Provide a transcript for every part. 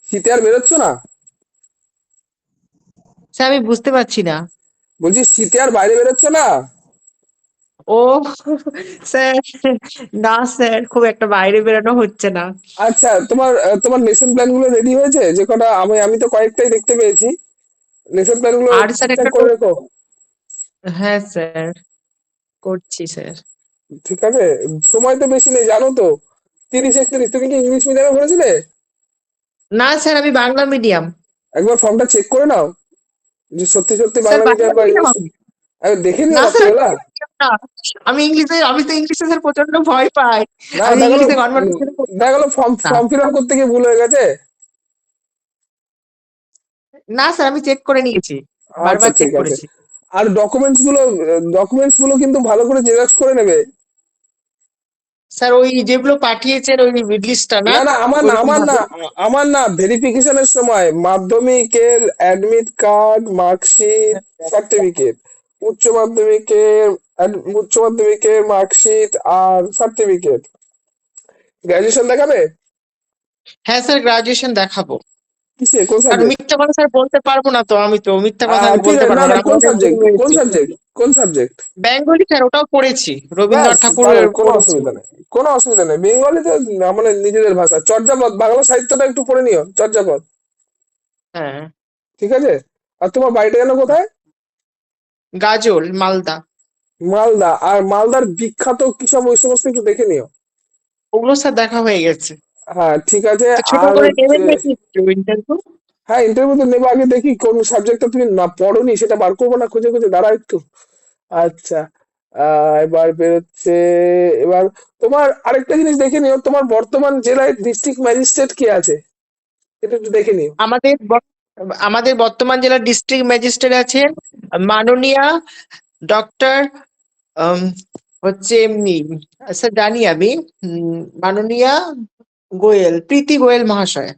শীতে আর বেরোচ্ছ না? স্যার আমি বুঝতে পারছি না। বলছি শীতে আর বাইরে বেরোচ্ছ না? ও স্যার, না স্যার, খুব একটা বাইরে বেরোনো হচ্ছে না। আচ্ছা, তোমার লেসন প্ল্যান গুলো রেডি হয়েছে? যে কটা আমি আমি তো কয়েকটাই দেখতে পেয়েছি। লেসন প্ল্যান গুলো আর স্যার ঠিকঠাক একটা করে রেখো। হ্যাঁ স্যার, করছি স্যার। ঠিক আছে। সময় তো বেশি নেই জানো তো। 30-31। তুমি কি ইংলিশ মিডিয়ামে পড়েছিলে? না স্যার, আমি বাংলা মিডিয়াম। একবার ফর্মটা চেক করে নাও যে সত্যি সত্যি স্যার বাংলা বাংলা মিডিয়াম বা মিডিয়াম ইংলিশ। আমি। দেখে নিও না স্যার, আমি রাত্রিবেলা। বাংলা medium না। আমি তো ইংলিশে স্যার প্রচন্ড ভয় পাই। না, আমি দেখালো। ইংলিশে কনভারসেশন করতে দেখালো পারি ফর্ম না। ফর্ম ফিল আপ করতে গিয়ে ভুল হয়ে গেছে। না স্যার, আমি চেক করে নিয়েছি, আচ্ছা, বারবার চেক ঠিক আছে। করেছি। আর ডকুমেন্টস গুলো কিন্তু ভালো করে জেরক্স করে নেবে। স্যার ওই যেগুলো পাঠিয়েছেন ওই লিস্টটা না, না, না, আমার না, ওইরকম আমার না, ভাবে। আমার না, ভেরিফিকেশনের সময় মাধ্যমিকের অ্যাডমিট কার্ড, মার্কশিট, সার্টিফিকেট, উচ্চ মাধ্যমিকের উচ্চ মাধ্যমিকের মার্কশিট আর সার্টিফিকেট। গ্র্যাজুয়েশন দেখাবে? হ্যাঁ স্যার, গ্রাজুয়েশন দেখাবো। কিসে, কোন কারণ সাবজেক্ট? মিথ্যা কথা স্যার বলতে পারবো না, তো আমি তো মিথ্যা কথা আমি ঠিক বলতে আছে, না, পারবো না, না, কারণ কোন আমাদের ভুল সাবজেক্ট, কোন হয়েছে। সাবজেক্ট, কোন সাবজেক্ট? বেঙ্গলি স্যার, ওটাও পড়েছি, ব্যাস, রবীন্দ্রনাথ তাহলে ঠাকুরের কোনো পড়েছি। অসুবিধা নেই। কোনো অসুবিধা নেই, বেঙ্গলিতে আমাদের নিজেদের ভাষা। চর্যাপদ, বাংলা সাহিত্যটা একটু পড়ে নিও, চর্যাপদ। হ্যাঁ। ঠিক আছে। আর তোমার বাড়িটা যেন কোথায়? গাজল, মালদা। মালদা। আর মালদার বিখ্যাত কি সব ওই সমস্ত একটু দেখে নিও। ওগুলো স্যার দেখা হয়ে গেছে। হ্যাঁ, ঠিক আছে। তো ছোট আর করে হচ্ছে, নেবেন নাকি ইন্টারভিউ? হ্যাঁ, ইন্টারভিউ তো নেবো, আগে দেখি কোন সাবজেক্টটা তুমি না পড়োনি সেটা বার করবো না খুঁজে খুঁজে, দাঁড়া একটু। আচ্ছা। এবার বেরোচ্ছে। এবার তোমার আরেকটা জিনিস দেখে নিও, তোমার বর্তমান জেলায় ডিস্ট্রিক্ট ম্যাজিস্ট্রেট কে আছে, এটা একটু দেখে নিও। আমাদের আমাদের বর্তমান জেলার ডিস্ট্রিক্ট ম্যাজিস্ট্রেট আছেন মাননীয়া ডক্টর, হচ্ছে এমনি, স্যার জানি আমি, মাননীয়া গোয়েল, প্রীতি গোয়েল মহাশয়,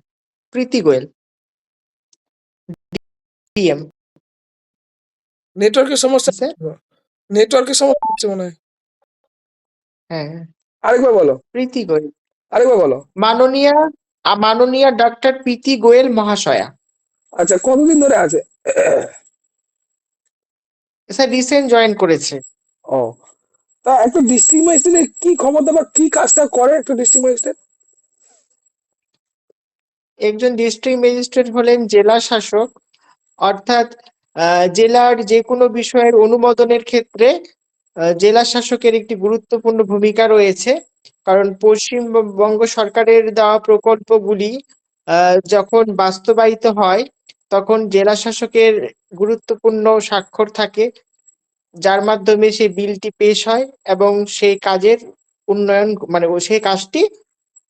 প্রীতি গোয়েল, ডিএম। নেটওয়ার্কের সমস্যা স্যার, হচ্ছে। নেটওয়ার্কের সমস্যা হচ্ছে মনে হয়। হ্যাঁ, আরেকবার বলো। প্রীতি গোয়েল, আরেকবার বলো। মাননীয়া মাননীয়া ডক্টর প্রীতি গোয়েল মহাশয়া। আচ্ছা, কতদিন ধরে আছে? স্যার রিসেন্ট জয়েন করেছে। ও, তা একটা ডিস্ট্রিক্ট ম্যাজিস্ট্রেটের কি ক্ষমতা বা কি কাজটা করে একটা ডিস্ট্রিক্ট ম্যাজিস্ট্রেট? একজন ডিস্ট্রিক্ট ম্যাজিস্ট্রেট হলেন জেলা শাসক, অর্থাৎ জেলার যে কোনো বিষয়ের অনুমোদনের ক্ষেত্রে জেলা শাসকের একটি গুরুত্বপূর্ণ ভূমিকা রয়েছে। কারণ পশ্চিমবঙ্গ সরকারের দেওয়া প্রকল্পগুলি যখন বাস্তবায়িত হয়, তখন জেলা শাসকের গুরুত্বপূর্ণ স্বাক্ষর থাকে, যার মাধ্যমে সেই বিলটি পেশ হয় এবং সেই কাজের উন্নয়ন, মানে সেই কাজটি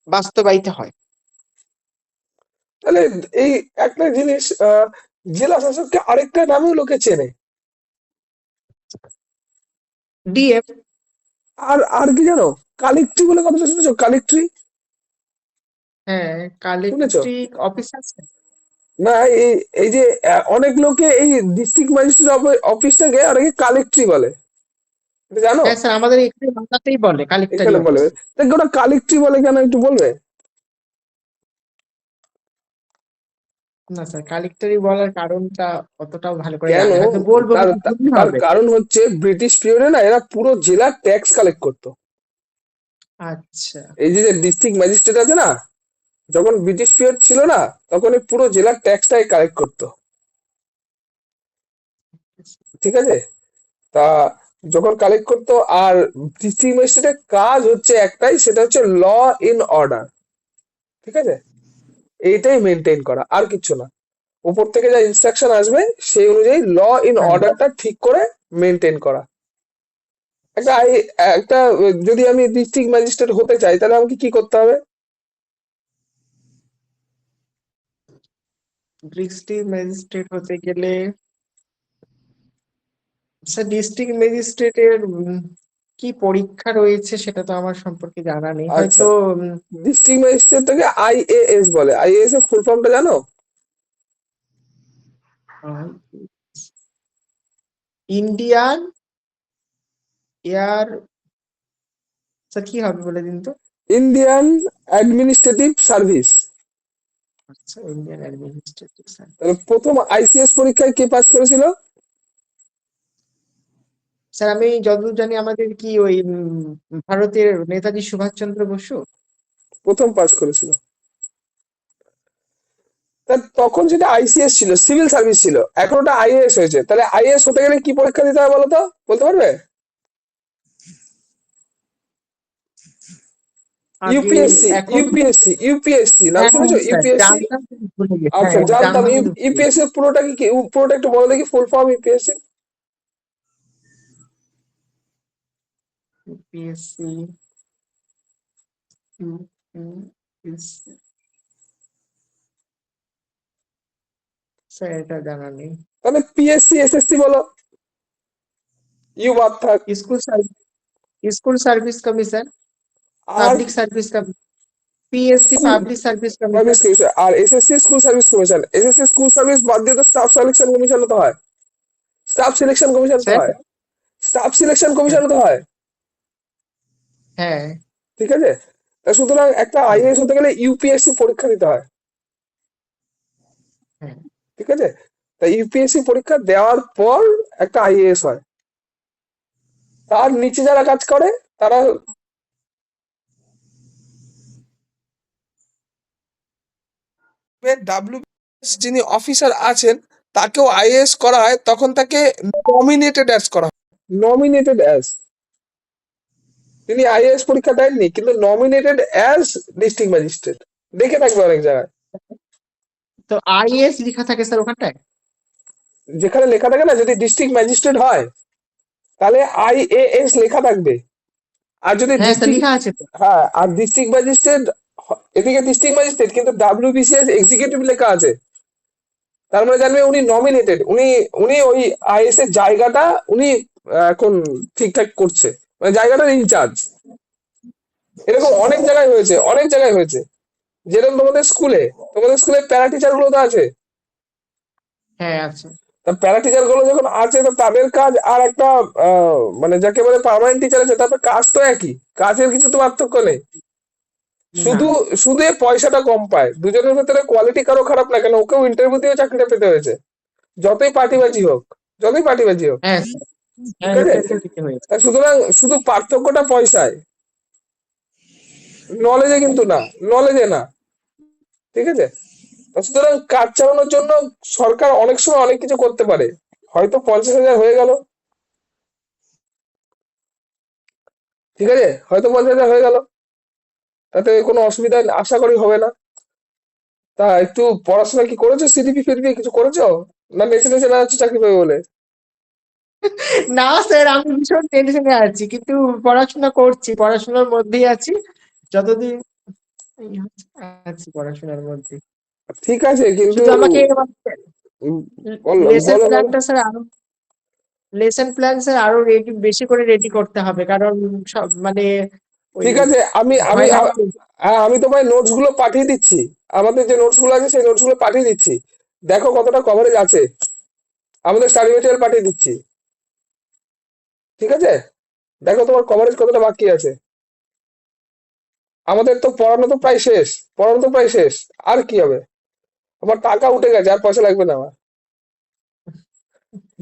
বাস্তবায়িত হয়। তাহলে এই একটা জিনিস, জেলা শাসককে আরেকটা নামেও লোকে চেনে। ডিএফ। আর আর কি জানো? কালেক্ট্রি বলে কথাটা শুনেছো? কালেক্ট্রি হ্যাঁ, শুনেছো? কালেক্ট্রিক অফিস আছে। না, এই এই যে অনেক লোকে এই ডিস্ট্রিক্ট ম্যাজিস্ট্রেট অফিসটাকে অনেকে কালেক্ট্রি বলে, এটা জানো? হ্যাঁ স্যার, আমাদের এখানে বাংলাতেই বলে কালেক্টরি এখানে বলে। অফিস। দেখো ওটা কালেক্ট্রি বলে কেন একটু বলবে? না স্যার, কালেক্টরি বলার কারণটা অতটাও ভালো করে কেন? জানি না, হয়তো বলবো তার কিন্তু ভুল তার হবে। কারণ হচ্ছে ব্রিটিশ পিরিয়ডে না এরা পুরো জেলার ট্যাক্স কালেক্ট করতো। আচ্ছা। এই যে ডিস্ট্রিক্ট ম্যাজিস্ট্রেট আছে না, যখন ব্রিটিশ পিরিয়ড ছিল না, তখন এই পুরো জেলার ট্যাক্সটাই কালেক্ট করতো। ঠিক আছে। তা যখন কালেক্ট করতো, আর ডিস্ট্রিক্ট ম্যাজিস্ট্রেটের কাজ হচ্ছে একটাই, সেটা হচ্ছে ল ইন অর্ডার। ঠিক আছে। এইটাই মেনটেন করা, আর কিছু না। উপর থেকে যা ইনস্ট্রাকশন আসবে সেই অনুযায়ী ল ইন হ্যাঁ অর্ডারটা ঠিক করে মেনটেন করা। একটা একটা যদি আমি ডিস্ট্রিক্ট ম্যাজিস্ট্রেট হতে চাই তাহলে আমাকে কি করতে হবে? ডিস্ট্রিক্ট ম্যাজিস্ট্রেট হতে গেলে, স্যার ডিস্ট্রিক্ট ম্যাজিস্ট্রেটের কি পরীক্ষা রয়েছে সেটা তো আমার সম্পর্কে জানা নেই, আচ্ছা, হয়তো ডিস্ট্রিক্ট ম্যাজিস্ট্রেটটাকে আইএএস বলে। আইএএস এর ফুল ফর্মটা জানো? ইন্ডিয়ান এয়ার, স্যার কি হবে বলে দিন তো। Indian administrative service. আচ্ছা, ইন্ডিয়ান অ্যাডমিনিস্ট্রেটিভ সার্ভিস। তাহলে প্রথম আইসিএস পরীক্ষায় কে পাস করেছিল? স্যার আমি যতদূর জানি আমাদের কি ওই ভারতের নেতাজি সুভাষচন্দ্র বসু। প্রথম পাস করেছিল। তা তখন যেটা আইসিএস ছিল, সিভিল সার্ভিস ছিল, এখন ওটা আইএএস হয়েছে। তাহলে আইএএস হতে গেলে কি পরীক্ষা দিতে হয় বলো তো, বলতে পারবে? আগে ইউপিএসসি, এখন ইউপিএসসি, ইউপিএসসি নাম হ্যাঁ হ্যাঁ শুনেছো? Sir UPSC. জানতাম কিন্তু ভুলে গেছি, আচ্ছা, হ্যাঁ জানতাম। জানতাম কিন্তু ভুলে গেছি। ইউপিএসসি পুরোটা কি, পুরোটা একটু বলো দেখি, full form UPSC. UPSC, UPSC, sir এটা জানা নেই। তাহলে পিএসসি, এসএসসি বলো, ইউ বাদ থাক। School service, school service commission, আর public service commission, PSC school public service commission. Service commission, আর SSC school service commission. SSC school service বাদ দিয়ে তো স্টাফ সিলেকশন কমিশন তো হয়, স্টাফ সিলেকশন কমিশন তো স্যার হয়, স্টাফ সিলেকশন কমিশন তো হয়। হ্যাঁ ঠিক আছে? তা সুতরাং একটা হ্যাঁ আইএএস হতে গেলে ইউপিএসসি পরীক্ষা দিতে হয়। হ্যাঁ। ঠিক আছে? তাই ইউপিএসসি পরীক্ষা দেওয়ার পর একটা আইএএস হয়। তার নিচে যারা কাজ করে তারা ডাব্লিউবিএস যিনি অফিসার আছেন তাকেও আইএএস করা হয়, তখন তাকে নমিনেটেড অ্যাজ করা হয়। নমিনেটেড অ্যাজ, তিনি আইএএস পরীক্ষা দেননি কিন্তু নমিনেটেড অ্যাজ ডিস্ট্রিক্ট ম্যাজিস্ট্রেট, দেখে থাকবে অনেক জায়গায়। তো আইএস লেখা থাকে স্যার ওখানটায়? যেখানে লেখা থাকে না, যদি ডিস্ট্রিক্ট ম্যাজিস্ট্রেট হয় তাহলে আইএএস লেখা থাকবে। আর যদি হ্যাঁ স্যার ডিস্ট্রিক্ট, লেখা আছে তো। হ্যাঁ, আর ডিস্ট্রিক্ট ম্যাজিস্ট্রেট, এদিকে ডিস্ট্রিক্ট ম্যাজিস্ট্রেট কিন্তু ডাব্লিউবিসিএস এক্সিকিউটিভ লেখা আছে, তার মানে জানবে উনি নমিনেটেড, উনি উনি ওই আইএস এর জায়গাটা উনি এখন ঠিকঠাক করছে, মানে জায়গাটার ইনচার্জ। এরকম অনেক জায়গায় হয়েছে, অনেক জায়গায় হয়েছে। যেরকম তোমাদের স্কুলে প্যারা টিচার গুলো তো আছে। হ্যাঁ আছে। তা প্যারা টিচার গুলো যখন আছে তো তাদের কাজ আর একটা মানে যাকে বলে পার্মানেন্ট টিচার আছে, তাদের কাজ তো একই, কাজের কিছু তো পার্থক্য নেই। না শুধু শুধু এ পয়সাটা কম পায়। দুজনের ভেতরে কোয়ালিটি কারো খারাপ না কেন, ওকেও ইন্টারভিউ দিয়ে চাকরিটা পেতে হয়েছে, যতই পার্টিবাজি হোক, যতই পার্টিবাজি হোক। হ্যাঁ স্যার, ঠিক হ্যাঁ আছে? এটা তো ঠিকই হয়েছে। তা সুতরাং শুধু পার্থক্যটা পয়সায়, নলেজে কিন্তু না, নলেজে না। ঠিক আছে? তা সুতরাং কাজ চালানোর জন্য সরকার অনেক সময় অনেক কিছু করতে পারে। হয়তো 50,000 হয়ে গেল, ঠিক আছে, হয়তো 50,000 হয়ে গেল, তাতে কোনো অসুবিধা আশা করি হবে না। তা একটু পড়াশোনা কি করেছো, সিডিপি ফিডিপি কিছু করেছো, না নেচে নেচে না হচ্ছে চাকরি পাবে বলে? না স্যার আমি ভীষণ টেনশনে আছি, কিন্তু পড়াশোনা করছি, পড়াশোনার মধ্যেই আছি যতদিন এই হচ্ছে, আছি পড়াশোনার মধ্যে। ঠিক আছে, কিন্তু শুধু আমাকে উম, বলো লেসন বলো বলো। প্ল্যানটা স্যার আরো, লেসন প্ল্যান স্যার আরো রেডি, বেশি করে রেডি করতে হবে, কারণ সব মানে ওই ঠিক আছে, আমি আমি হয় না আ- কি? হ্যাঁ, আমি তোমায় নোটস গুলো পাঠিয়ে দিচ্ছি। আমাদের যে নোটস গুলো আছে সেই নোটস গুলো পাঠিয়ে দিচ্ছি, দেখো কতটা কভারেজ আছে। আমাদের স্টাডি মেটেরিয়াল পাঠিয়ে দিচ্ছি। ঠিক আছে? দেখো তোমার কভারেজ কতটা বাকি আছে। আমাদের তো পড়ানো তো প্রায় শেষ, পড়ানো তো প্রায় শেষ। আর কি হবে, আমার টাকা উঠে গেছে, আর পয়সা লাগবে না আমার,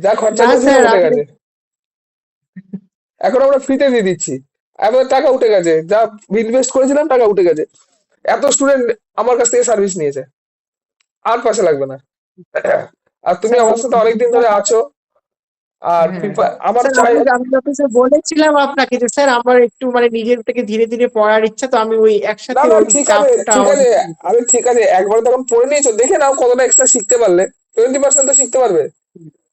যা খরচা না করেছিলাম স্যার উঠে আপনি, গেছে। এখন আমরা ফ্রিতে দিয়ে দিচ্ছি, আমাদের টাকা উঠে গেছে, যা ইনভেস্ট করেছিলাম টাকা উঠে গেছে। এত স্টুডেন্ট আমার কাছ থেকে সার্ভিস নিয়েছে, আর পয়সা লাগবে না। আর তুমি স্যার আমার সাথে অনেকদিন ধরে আছো, আর হ্যাঁ আমার স্যার চাই। আমি যখন স্যার বলেছিলাম আপনাকে যে স্যার আমার একটু মানে নিজের থেকে ধীরে ধীরে পড়ার ইচ্ছা, তো আমি ওই না একসাথে না, ওই ঠিক আছে, চাপটা ঠিক আছে, অনেক। আরে ঠিক আছে, একবার তখন পড়ে নিয়েছো, দেখে নাও কতটা এক্সট্রা শিখতে পারলে। 20% তো শিখতে পারবে।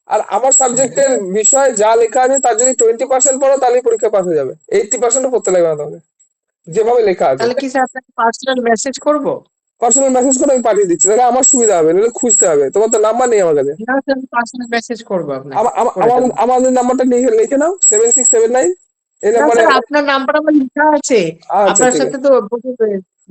আর আমার হ্যাঁ সাবজেক্টের বিষয় যা লেখা আছে তার যদি 20% পড়ো তাহলে পরীক্ষা পাস হয়ে যাবে, 80% পড়তে লাগবে না তোমাকে, যেভাবে লেখা আছে। তাহলে কি স্যার আপনাকে পার্সোনাল মেসেজ করব? পার্সোনাল মেসেজ করে আমি পাঠিয়ে দিচ্ছি, তাহলে আমার সুবিধা হবে, নাহলে খুঁজতে হবে, তোমার তো নাম্বার নেই আমার কাছে। না স্যার পার্সোনাল মেসেজ করব আপনাকে, করে দেবো। আমাদের নাম্বারটা লিখে লিখে নাও, 7679, এই না নাম্বারে। স্যার আপনার নাম্বার আমার লেখা আছে, আচ্ছা, আপনার ঠিক সাথে আছে। তো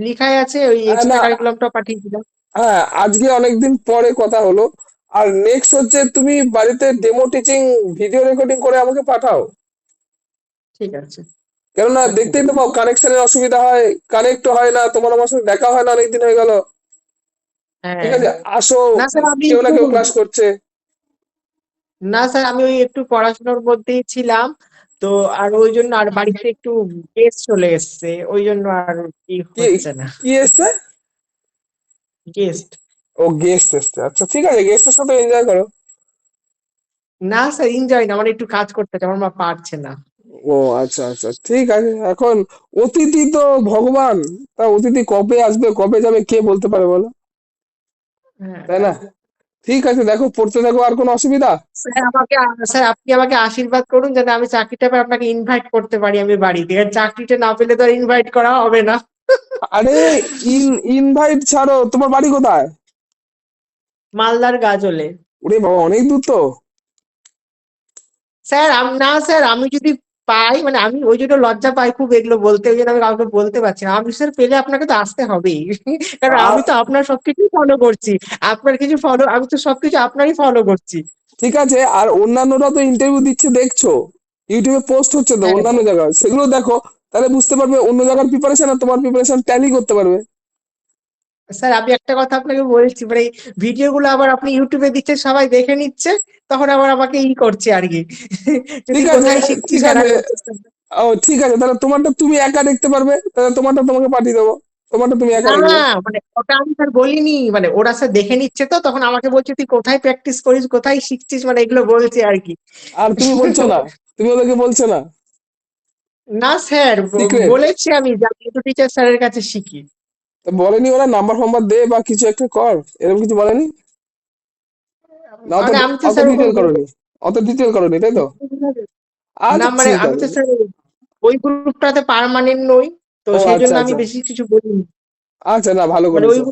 লিখাই আছে, ওই না, এক্সট্রা কারিকুলামটা পাঠিয়ে দিলাম। হ্যাঁ, আজকে অনেকদিন পরে কথা হলো। আর নেক্সট হচ্ছে তুমি বাড়িতে ডেমো টিচিং ভিডিও রেকর্ডিং করে আমাকে পাঠাও। ঠিক আছে কেননা পাঠিয়ে দেখতেই তো দেবো। পাও কানেকশনের অসুবিধা হয়, কানেক্ট হয় না, তোমার আমার সাথে দেখা হয় না অনেকদিন হয়ে গেল। ঠিক হ্যাঁ। আছে, আসো, না স্যার আমি কেউ না একটু কেউ ক্লাস করছে। না স্যার আমি ওই একটু পড়াশোনার মধ্যেই ছিলাম, তো আর ওই জন্য আর বাড়িতে একটু গেস্ট চলে এসেছে, ওই জন্য আর কি কি হচ্ছে না। কি এসছে? গেস্ট। ও গেস্ট এসছে, আচ্ছা ঠিক আছে, গেস্টের সাথে এনজয় করো। না স্যার এনজয় না, আমার একটু কাজ করতে হচ্ছে, আমার মা পারছে না। ও আচ্ছা আচ্ছা, ঠিক আছে। এখন অতিথি তো ভগবান, তা অতিথি কবে আসবে কবে যাবে কে বলতে পারে বলো, হ্যাঁ। তাই না? ঠিক আছে, দেখো পড়তে থাকো, আর কোনো অসুবিধা? স্যার আপনি আমাকে আশীর্বাদ করুন যাতে আমি চাকরিটা পেয়ে আপনাকে ইনভাইট করতে পারি আমি বাড়িতে, আর চাকরিটা না পেলে তো আর ইনভাইট করা হবে না। আরে ইনভাইট ছাড়ো, তোমার বাড়ি কোথায়? মালদার গাজলে। ওরে বাবা, অনেক দূর তো। স্যার না স্যার আমি যদি পাই, মানে আমি ওই জন্য লজ্জা পাই খুব এগুলো বলতে, ওই জন্য আমি কাউকে বলতে পারছি না। আমি স্যার পেলে আপনাকে তো আসতে হবেই কারণ আর আমি তো আপনার সবকিছু ফলো করছি। আপনার কিছু ফলো, আমি তো সবকিছু আপনারই ফলো করছি। ঠিক আছে, আর অন্যান্যরা তো ইন্টারভিউ দিচ্ছে দেখছো, ইউটিউবে পোস্ট হচ্ছে তো হ্যাঁ অন্যান্য জায়গায়, সেগুলো দেখো, তাহলে বুঝতে পারবে অন্য জায়গার প্রিপারেশন আর তোমার প্রিপারেশন ট্যালি করতে পারবে। স্যার আমি একটা কথা আপনাকে বলছি, মানে ভিডিও গুলো আবার আপনি ইউটিউবে দিচ্ছে, সবাই দেখে নিচ্ছে, তখন আবার আমাকে করছে আর কি যে ঠিক তুই আছে, কোথায় শিখছিস ঠিক এরা আছে। করছিস। ও ঠিক আছে, তাহলে তোমারটা তুমি একা দেখতে পারবে, তাহলে তোমারটা তোমাকে পাঠিয়ে দেবো, তোমারটা তুমি একা না দেখবে। মানে ওটা আমি স্যার বলিনি, মানে ওরা স্যার দেখে নিচ্ছে, তো তখন আমাকে বলছে তুই কোথায় প্র্যাকটিস করিস কোথায় শিখছিস, মানে এগুলো বলছে আর কি আর তুমি বলছো না, তুমি ওদেরকে বলছো না? না স্যার সিক্রেট? বলেছি আমি যে আমি টিচার স্যারের কাছে শিখি। বলেনি ওরা নাম্বার ফাম্বার দে বা কিছু একটা কর, এরকম কিছু বলেনি? না অত মানে আমি তো অত স্যার ডিটেল করনি, অত ডিটেল করনি, তাই তো? না আচ্ছা মানে ঠিক আমি আছে। তো স্যার ওই গ্রুপটাতে পার্মানেন্ট নই, তো ও সেই আচ্ছা জন্য আমি আচ্ছা, বেশি কিছু বলিনি। আচ্ছা না ভালো মানে ওই করেছো।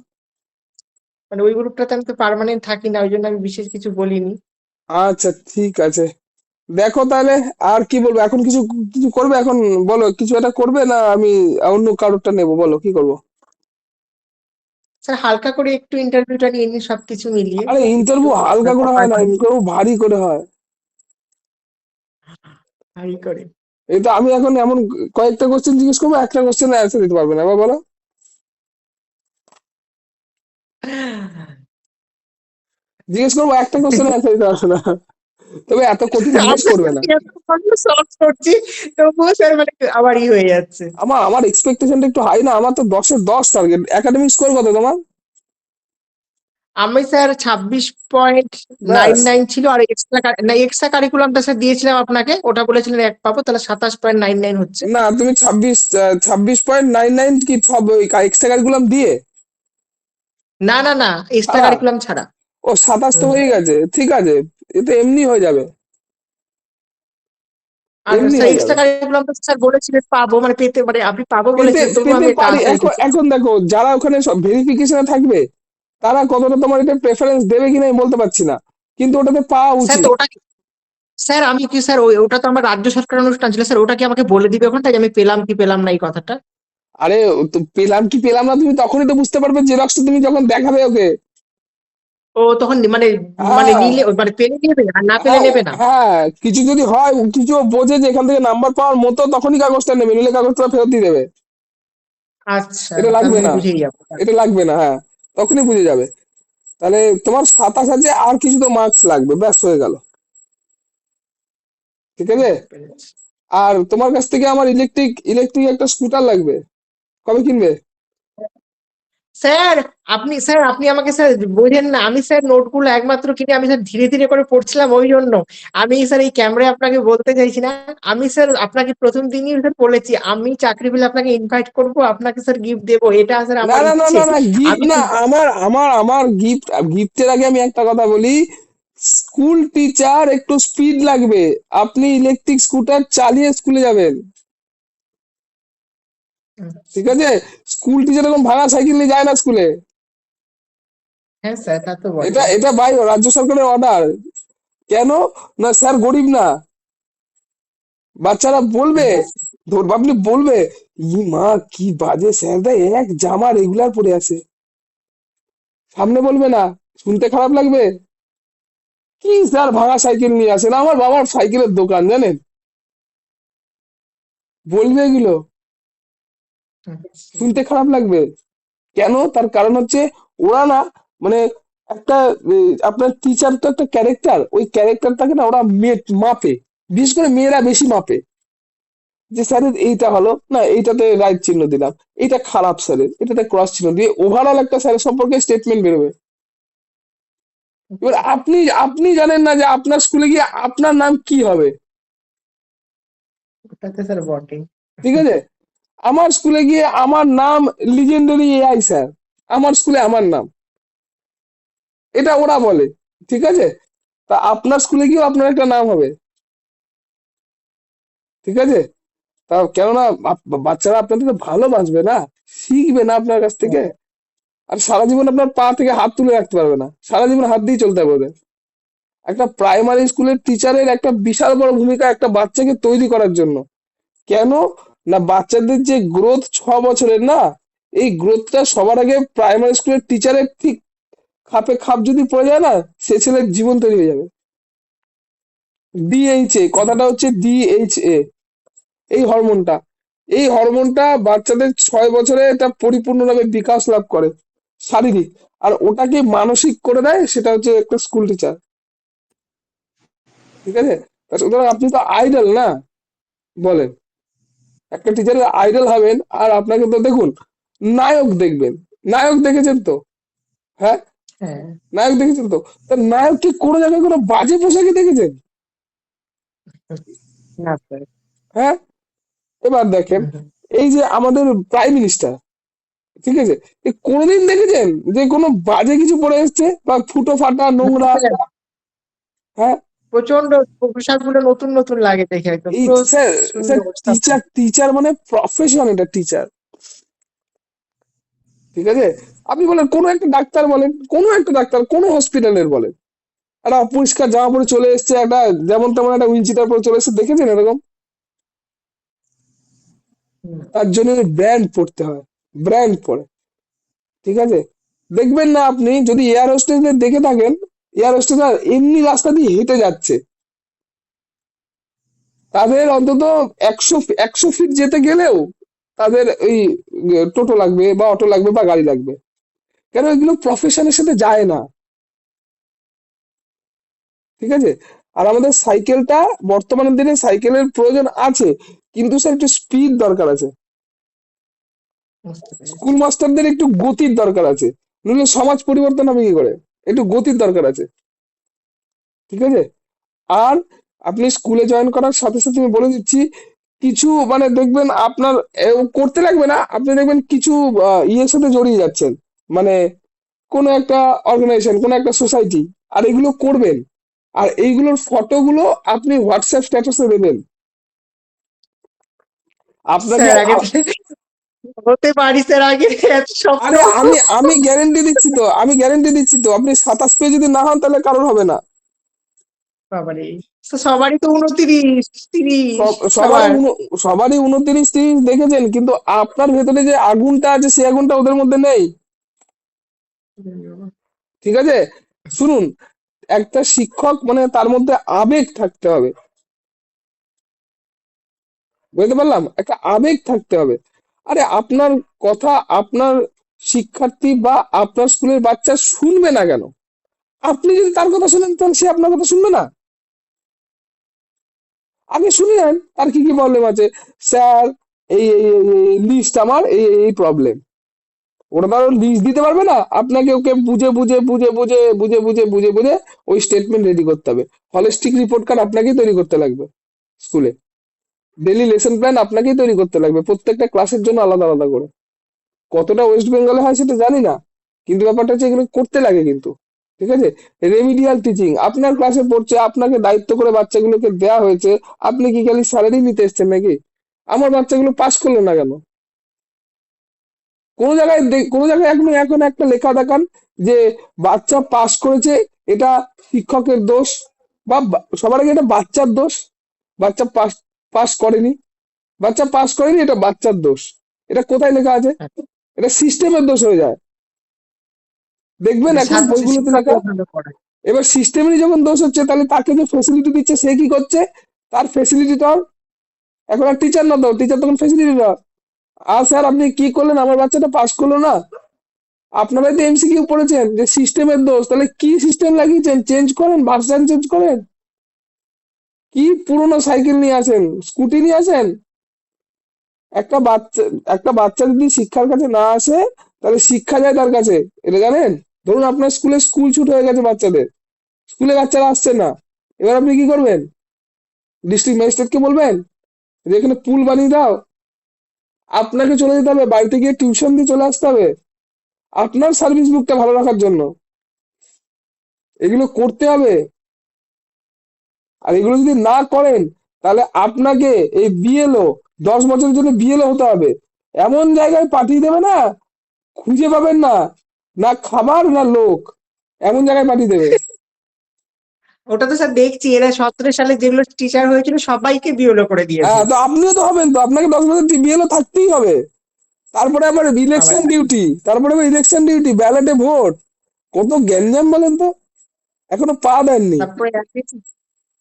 মানে ওই গ্রুপটাতে আমি তো পার্মানেন্ট থাকি না, ওই জন্য আমি বিশেষ কিছু বলিনি। আচ্ছা ঠিক আছে, দেখো তাহলে। আর কি বলবো এখন, কিছু কিছু করবে এখন? বলো, কিছু একটা করবে না আমি অন্য কারোরটা নেবো, বলো কি করবো? স্যার হালকা করে একটু ইন্টারভিউটা নিয়ে নিন সবকিছু মিলিয়ে, আরে একটু ইন্টারভিউ হালকা করে ব্যাপার হয় না, ইন্টারভিউ ভারী করে হয়। ভারী করে। এই তো আমি এখন এমন কয়েকটা কোশ্চেন জিজ্ঞেস করবো, একটা কোশ্চেন অ্যান্সার দিতে পারবে না, এবার বলো। জিজ্ঞেস করবো একটা কোশ্চেন অ্যান্সার দিতে পারবে না, তবে এত কঠিন জিজ্ঞেস আমরা করবে না। সলভ করছি, তবুও স্যার মানে আবার হয়ে যাচ্ছে। আমার এক্সপেকটেশনটা একটু হাই না, আমার তো 10-এ 10 টার্গেট। একাডেমিক স্কোর কত তোমার? আমি স্যার 26.99 ব্যাস। ছিল, আর এক্সট্রা না এক্সট্রা কারিকুলামটা স্যার দিয়েছিলাম আপনাকে, ওটা বলেছিলেন এক পাবো, তাহলে 27.99 হচ্ছে। না তুমি 26.99 কি সব এক্সট্রা কারিকুলাম দিয়ে? না না না, এক্সট্রা ছাড়া? কারিকুলাম ছাড়া। ও 27 তো হুম। হয়ে গেছে, ঠিক আছে, এটা এমনি হয়ে যাবে, আর এমনি স্যার হয়ে যাবে। এক্সট্রা কারিকুলাম তো স্যার বলেছিলেন পাবো, মানে পেতে, মানে আপনি পাবো পেতে বলেছিলেন, তবু পেতে আমি একটা পারি, আশায় এখন থেকেছি। এখন দেখো যারা ওখানে সব ভেরিফিকেশনে থাকবে, তারা কতটা তোমার এটা প্রেফারেন্স দেবে কিনা আমি বলতে পারছি না, কিন্তু ওটাতে পাওয়া স্যার উচিত। তো ওটা স্যার আমি কি স্যার ওটা তো আমার রাজ্য সরকার অনুষ্ঠান ছিল স্যার, ওটা কি আমাকে বলে দিবে ওখান থেকে আমি পেলাম কি পেলাম না এই কথাটা? আরে তো পেলাম কি পেলাম না তুমি তখনই তো বুঝতে পারবে, জেরক্সটা তুমি যখন দেখাবে ওকে। ও তখন মানে মানে হ্যাঁ নিলে মানে পেলে নেবে আর না পেলে হ্যাঁ নেবে না? হ্যাঁ, কিছু যদি হয়, কিছু বোঝে যে এখান থেকে নাম্বার পাওয়ার মতো, তখনই কাগজটা নেবে, নিলে কাগজটা ফেরত দিয়ে দেবে। আচ্ছা, এটা তাহলে লাগবে আমি না, বুঝেই যাবো। এটা লাগবে না, হ্যাঁ, তখনই বুঝে যাবে। তাহলে তোমার 27 আছে, আর কিছু তো মার্কস লাগবে, ব্যাস হয়ে গেল। ঠিক আছে। বুঝতে পেরেছি। আর তোমার কাছ থেকে আমার ইলেকট্রিক একটা স্কুটার লাগবে, কবে কিনবে? স্যার আপনি আমাকে স্যার বোঝেন না, আমি স্যার নোটগুলো একমাত্র কিনে আমি স্যার ধীরে ধীরে করে পড়ছিলাম, ওই জন্য আমি স্যার এই ক্যামেরায় আপনাকে বলতে চাইছি না। আমি স্যার আপনাকে প্রথম দিনই স্যার বলেছি আমি চাকরি পেলে আপনাকে ইনভাইট করব, আপনাকে স্যার গিফট দেবো, এটা স্যার না আমার না না ইচ্ছে। না না, গিফট আমি না, আমার গিফটের আগে আমি একটা কথা বলি। স্কুল টিচার একটু স্পিড লাগবে, আপনি ইলেকট্রিক স্কুটার চালিয়ে স্কুলে যাবেন, ঠিক আছে? স্কুল টিচার এরকম ভাঙা সাইকেল নিয়ে যায় না স্কুলে। হ্যাঁ স্যার তা তো এটা বটে। এটা রাজ্য সরকারের অর্ডার। কেন? না স্যার গরিব না, বাচ্চারা বলবে, হ্যাঁ আপনি বলবে, ই মা কি বাজে স্যার দেয়, এক জামা রেগুলার পরে আসে, সামনে বলবে না, শুনতে খারাপ লাগবে, কি স্যার ভাঙা সাইকেল নিয়ে আসেন, আমার বাবার সাইকেলের দোকান জানেন, বলবে এগুলো, আচ্ছা। শুনতে খারাপ লাগবে। কেন? তার কারণ হচ্ছে ওরা না মানে একটা আপনার টিচার তো একটা ক্যারেক্টার, ওই ক্যারেক্টারটাকে না ওরা মাপে, বিশেষ করে মেয়েরা বেশি মাপে, যে স্যারের এইটা হলো না, এইটাতে রাইট চিহ্ন দিলাম, এইটা খারাপ স্যারের, এটাতে ক্রস চিহ্ন দিয়ে ওভারঅল একটা স্যারের সম্পর্কে স্টেটমেন্ট বেরোবে। এবার আপনি আপনি জানেন না যে আপনার স্কুলে গিয়ে আপনার নাম কি হবে। ওটাতে স্যার বটে। ঠিক আছে, আমার স্কুলে গিয়ে আমার নাম লিজেন্ডারি এআই স্যার, আমার স্কুলে আমার নাম, এটা ওরা বলে। ঠিক আছে, তা আপনার স্কুলে গিয়েও আপনার একটা নাম হবে। ঠিক আছে, তা কেননা বাচ্চারা আপনার থেকে ভালোবাসবে না, শিখবে না আপনার কাছ থেকে। আর সারা জীবন আপনার পা থেকে হাত তুলে রাখতে পারবে না, সারা জীবন হাত দিয়ে চলতে হবে ওদের। একটা প্রাইমারি স্কুলের টিচারের একটা বিশাল বড় ভূমিকা একটা বাচ্চাকে তৈরি করার জন্য। কেন না, বাচ্চাদের যে গ্রোথ 6 বছরের না, এই গ্রোথটা সবার আগে প্রাইমারি স্কুলের টিচারের ঠিক খাপে খাপ যদি পড়ে যায় না, সে ছেলের জীবন তৈরি হয়ে যাবে। ডিএইচএ কথাটা হচ্ছে ডিএইচএ, এই হরমোনটা, এই হরমোনটা বাচ্চাদের 6 বছরে এটা পরিপূর্ণভাবে বিকাশ লাভ করে শারীরিক, আর ওটাকে মানসিক করে দেয় সেটা হচ্ছে একটা স্কুল টিচার। ঠিক আছে, তা সুতরাং আপনি তো আইডল না, বলেন, একটা টিচারের আইডল হবেন, আর আপনাকে তো দেখুন, নায়ক দেখবেন, নায়ক দেখেছেন তো? হ্যাঁ, হ্যাঁ। নায়ক দেখেছেন তো? তা নায়ক কি কোনো জায়গায় কোনো বাজে পোশাকে দেখেছেন? না স্যার। হ্যাঁ, এবার দেখেন, এই যে আমাদের প্রাইম মিনিস্টার, ঠিক আছে, এ কোনোদিন দেখেছেন যে কোনো বাজে কিছু পরে এসছে বা ফুটো ফাটা নোংরা? হ্যাঁ, প্রচন্ড পোশাক গুলো নতুন নতুন লাগে দেখে, একদম এই পুরো স্যার, স্যার সুন্দর সাফা। টিচার, টিচার মানে প্রফেশন, এটা টিচার। ঠিক আছে, আপনি বলেন কোনো একটা ডাক্তার, বলেন কোনো একটা ডাক্তার, কোনো হসপিটালের বলেন, একটা অপরিষ্কার জামা পরে চলে এসছে, একটা যেমন তেমন একটা উইঞ্চিটার পরে চলে এসছে, দেখেছেন এরকম? হুম। তার জন্য ব্র্যান্ড পড়তে হয়, ব্র্যান্ড পড়ে। ঠিক আছে, দেখবেন না আপনি যদি এয়ার হোস্টেসদের দেখে থাকেন, এয়ার হোস্টেসরা এমনি রাস্তা দিয়ে হেঁটে যাচ্ছে, তাদের অন্তত 100 100 ফিট যেতে গেলেও তাদের ওই টোটো লাগবে বা অটো লাগবে বা গাড়ি লাগবে। কেন, এগুলো প্রফেশনের সাথে যায় না। ঠিক আছে, আর আমাদের সাইকেলটা, বর্তমানের দিনে সাইকেলের প্রয়োজন আছে, কিন্তু স্যার একটু স্পিড দরকার আছে, বুঝতে স্কুল পেরেছি। মাস্টারদের একটু গতির দরকার আছে, নইলে সমাজ পরিবর্তন হবে কি করে? একটু গতির দরকার আছে। ঠিক আছে, আর আপনি স্কুলে জয়েন করার সাথে সাথে আমি বলে দিচ্ছি, কিছু মানে দেখবেন আপনার করতে লাগবে না, আপনি দেখবেন কিছু ইয়ের সাথে জড়িয়ে যাচ্ছেন, মানে কোনো একটা অর্গানাইজেশন, কোনো একটা সোসাইটি, আর এগুলো করবেন, আর এইগুলোর ফটোগুলো আপনি হোয়াটসঅ্যাপ স্ট্যাটাসে দেবেন। আপনাকে স্যার আগে হতে পারি স্যার, আগে এত স্বপ্ন। আরে আমি আমি গ্যারেন্টি দিচ্ছি তো, আমি গ্যারেন্টি দিচ্ছি তো, আপনি 27 পেয়ে যদি না হন তাহলে কারোর হবে না। বাবারে, তো সবারই তো 29, 30 সবারই সবার। সবারই 29 30 দেখেছেন, কিন্তু আপনার ভেতরে যে আগুনটা আছে সেই আগুনটা ওদের মধ্যে নেই। ঠিক আছে, শুনুন, একটা শিক্ষক মানে তার মধ্যে আবেগ থাকতে হবে, বুঝতে পারলাম, একটা আবেগ থাকতে হবে। আরে আপনার কথা আপনার শিক্ষার্থী বা আপনার স্কুলের বাচ্চা শুনবে না কেন? আপনি যদি তার কথা শুনেন তাহলে সে আপনার কথা শুনবে না? আগে শুনে নেন তার কি কি প্রবলেম আছে। স্যার, এই লিস্ট আমার এই প্রবলেম, ওরা তো লিস্ট দিতে পারবে না, আপনাকে ওকে বুঝে ওই স্টেটমেন্ট রেডি করতে হবে। হলিস্টিক রিপোর্ট কার্ড আপনাকেই তৈরি করতে লাগবে স্কুলে, ডেইলি লেসন প্ল্যান আপনাকেই তৈরি করতে লাগবে, প্রত্যেকটা ক্লাসের জন্য আলাদা আলাদা করে। কতটা ওয়েস্ট বেঙ্গলে হয় সেটা জানি না, কিন্তু ব্যাপারটা হচ্ছে এগুলো করতে লাগে কিন্তু। ঠিক আছে, রেমিডিয়াল টিচিং আপনার ক্লাসে পড়ছে, আপনাকে দায়িত্ব করে বাচ্চাগুলোকে দেয়া হয়েছে, আপনি কি খালি স্যালারি নিতে এসছেন নাকি? আমার বাচ্চাগুলো পাস করলো না কেন? কোনো জায়গায় এখন এখন একটা লেখা দেখান যে বাচ্চা পাস করেছে, এটা শিক্ষকের দোষ, বা সবার আগে এটা বাচ্চার দোষ। বাচ্চা পাস পাস করেনি, বাচ্চা পাস করেনি, এটা বাচ্চার দোষ। এটা কোথায় লেখা আছে? এটা সিস্টেমের দোষ হয়ে যায়, দেখবেন মানে এখন বইগুলোতে লেখা। শিক্ষকরা ভালো পড়ায়। এবার সিস্টেমেরই যখন দোষ হচ্ছে, তাহলে তাকে যে ফেসিলিটি দিচ্ছে সে কি করছে? তার ফেসিলিটি তো আর এখন আর টিচার না, তো টিচার তখন ফেসিলিটি না। আর স্যার আপনি কি করলেন, আমার বাচ্চাটা পাস করলো না, আপনারাই তো এমসিকিউ পড়েছেন যে সিস্টেমের দোষ, তাহলে কি সিস্টেম লাগিয়েছেন? চেঞ্জ করেন, ভার্সন চেঞ্জ করেন। কি পুরোনো সাইকেল নিয়ে আসেন, স্কুটি নিয়ে আসেন? একটা বাচ্চা একটা বাচ্চা যদি শিক্ষার কাছে না আসে, তাহলে শিক্ষা যায় তার কাছে, এটা জানেন? ধরুন আপনার স্কুল ছুট হয়ে গেছে বাচ্চাদের, স্কুলে বাচ্চারা আসছে না, এবার আপনি কি করবেন? ডিস্ট্রিক্ট ম্যাজিস্ট্রেটকে বলবেন যে এখানে পুল বানিয়ে দাও? আপনাকে চলে যেতে হবে, বাড়িতে গিয়ে টিউশন দিয়ে চলে আসতে হবে আপনার সার্ভিস বুকটা ভালো রাখার জন্য। এগুলো করতে হবে। আর এগুলো যদি না করেন, তাহলে আপনাকে এই বিএলও 10 বছরের জন্য বিএলও হতে হবে। এমন জায়গায় পাঠিয়ে দেবে না, খুঁজে পাবেন না, না খাবার না লোক, এমন জায়গায় পাঠিয়ে দেবে। ওটা তো স্যার দেখছি, এরা 17 সালে যেগুলো টিচার হয়েছিল সবাইকে বিওলো করে দিয়েছে। হ্যাঁ, তো আপনিও তো হবেন, তো আপনাকে 10 বছর বিএলও থাকতেই হবে। তারপরে আবার আবার ইলেকশন ডিউটি, তারপরে আবার ইলেকশন ডিউটি, ব্যালটে ভোট, কত গ্যাঞ্জাম বলেন তো। এখনো পা দেননি। তারপরে একদিন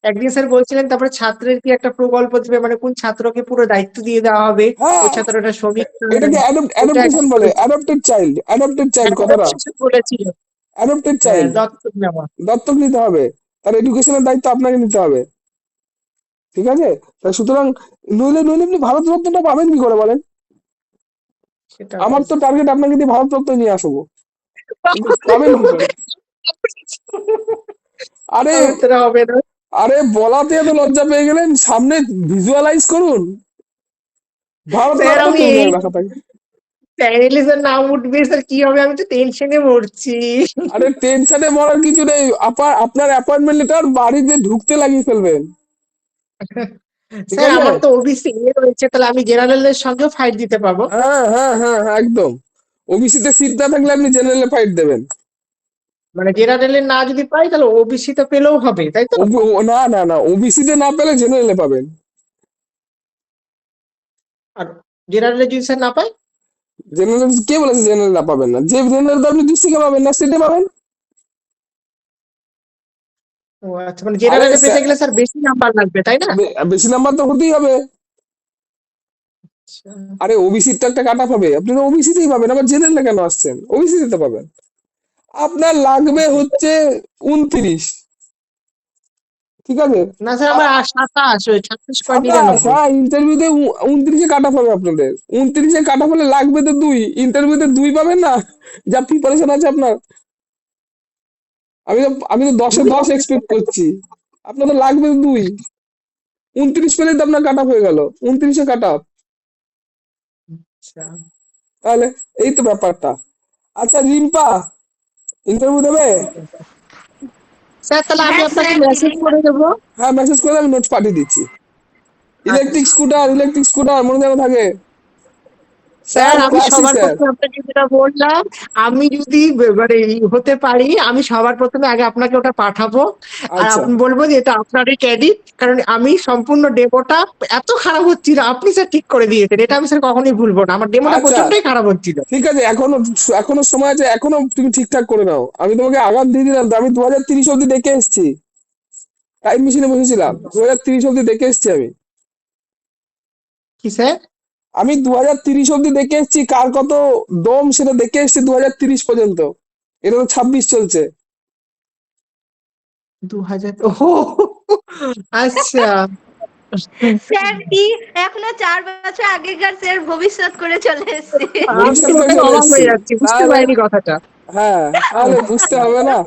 একদিন স্যার বলছিলেন, তারপরে ছাত্রের কি একটা প্রকল্প দিবে, মানে কোন ছাত্রকে পুরো দায়িত্ব দিয়ে দেওয়া হবে, হ্যাঁ, ওই ছাত্রটা শ্রমিক এটাকে ওটা অ্যাডপ্টেশন বলে, অ্যাডপ্টেড চাইল্ড কথাটা। বলেছিল। অ্যাডপ্টেড হ্যাঁ, চাইল্ড, দত্তক নেওয়া। দত্তক নিতে হবে। তার এডুকেশনের দায়িত্ব আপনাকে নিতে হবে। ঠিক আছে? তা সুতরাং নইলে নইলে আপনি ভারত রত্নটা পাবেন কি করে বলেন? সেটাও আমার ঠিক। তো টার্গেট আপনাকে দিয়ে ভারত রত্ন নিয়ে আসবো, কিন্তু পাবেন কি করে? আরে, উত্তর হবে না। বলাতে এত লজ্জা পেয়ে গেলেন, সামনে ভিজুয়ালাইজ করুন, ভারত স্যার রত্ন আমি চলে এই যাবে লেখা থাকে। প্যানেলিস্টের নাম উঠবে স্যার, কি হবে, আমি তো টেনশনে মরছি। আরে টেনশনে মরার কিছু নেই, আপনার অ্যাপয়েন্টমেন্ট লেটার বাড়িতে ঢুকতে লাগিয়ে ফেলবেন। ঠিক স্যার আছে? আমার তো ওবিসি এ রয়েছে, তাহলে আমি জেনারেলের সঙ্গেও ফাইট দিতে পারবো। হ্যাঁ হ্যাঁ হ্যাঁ হ্যাঁ, একদম। ওবিসিতে সিট না থাকলে আপনি জেনারেলে ফাইট দেবেন। মানে জেনারেলের না যদি পাই, তাহলে ওবিসি তো পেলেও হবে, তাই তো? না না না, ওবিসিতে না পেলে জেনারেলে পাবেন। আর জেনারেলে যদি স্যার না পাই? জেনারেল কে বলেছে জেনারেল না পাবেন না? যে জেনারেল আপনি ডিস্ট্রিক্টে পাবেন না, স্টেটে পাবেন। ও আচ্ছা, মানে আরে জেনারেলে পেতে গেলে স্যার বেশি নাম্বার লাগবে, তাই না? বেশি নাম্বার তো হতেই হবে। আচ্ছা। আরে ওবিসির তো একটা কাটা পাবে, আপনি তো ওবিসিতেই পাবেন, আবার জেনারেলে কেন আসছেন? ওবিসিতে তো পাবেন। আপনার লাগবে হচ্ছে 29। ঠিক আছে? না স্যার, আমার 27, ওই 27, 26.99। হ্যাঁ, ইন্টারভিউতে 29-এ কাটা হবে আপনাদের। 29-এ কাটা হলে লাগবে তো 2, ইন্টারভিউতে 2 পাবেন না? যা প্রিপারেশন আছে আপনার, আমি তো 10-এ 10 এক্সপেক্ট করছি, আপনার তো লাগবে তো 2। 29 পেলে তো আপনার কাট অফ হয়ে গেল, 29-এ কাট অফ। আচ্ছা তাহলে এই তো ব্যাপারটা। আচ্ছা রিম্পা, ইন্টারভিউ দেবে? স্যার, তাহলে আমি হ্যাঁ আপনাকে স্যার মেসেজ দিদি। করে দেবো। হ্যাঁ, মেসেজ করে আমি নোটস পাঠিয়ে দিচ্ছি। আচ্ছা ইলেকট্রিক স্কুটার মনে যেন থাকে। স্যার স্যার, আমি ক্লাসিক সবার স্যার। প্রথমে আপনাকে যেটা বললাম, আমি যদি মানে হতে পারি, আমি সবার প্রথমে আগে আপনাকে ওটা পাঠাবো। আর আচ্ছা আপনি বলবো যে এটা আপনারই ক্রেডিট, কারণ আমি সম্পূর্ণ ডেমোটা এত খারাপ হচ্ছিল, আপনি স্যার ঠিক করে দিয়েছেন, এটা আমি স্যার কখনোই ভুলবো না, আমার ডেমোটা আচ্ছা, প্রচন্ডই খারাপ হচ্ছিল। ঠিক আছে, এখনো এখনো সময় আছে, এখনো তুমি ঠিকঠাক করে নাও। আমি তোমাকে আগাম দিয়ে দিলাম তো, আমি 2030 অব্দি দেখে এসেছি, টাইম মেশিনে বসেছিলাম, 2030 অব্দি দেখে এসেছি আমি। কি স্যার? আমি 2030 অব্দি দেখে এসেছি, কার কত দম সেটা দেখে এসেছি 2030 পর্যন্ত। এটা তো 26 চলছে। 2000, ও আচ্ছা। স্যার কি এখনো 4 বছর আগেকার স্যার ভবিষ্যৎ করে চলে এসেছে। আমি তো ভবিষ্যৎ করে ওটাই চলে অবাক এসেছি। হয়ে যাচ্ছি, বুঝতে তাহলে পারিনি কথাটা। হ্যাঁ, তাহলে বুঝতে হবে না।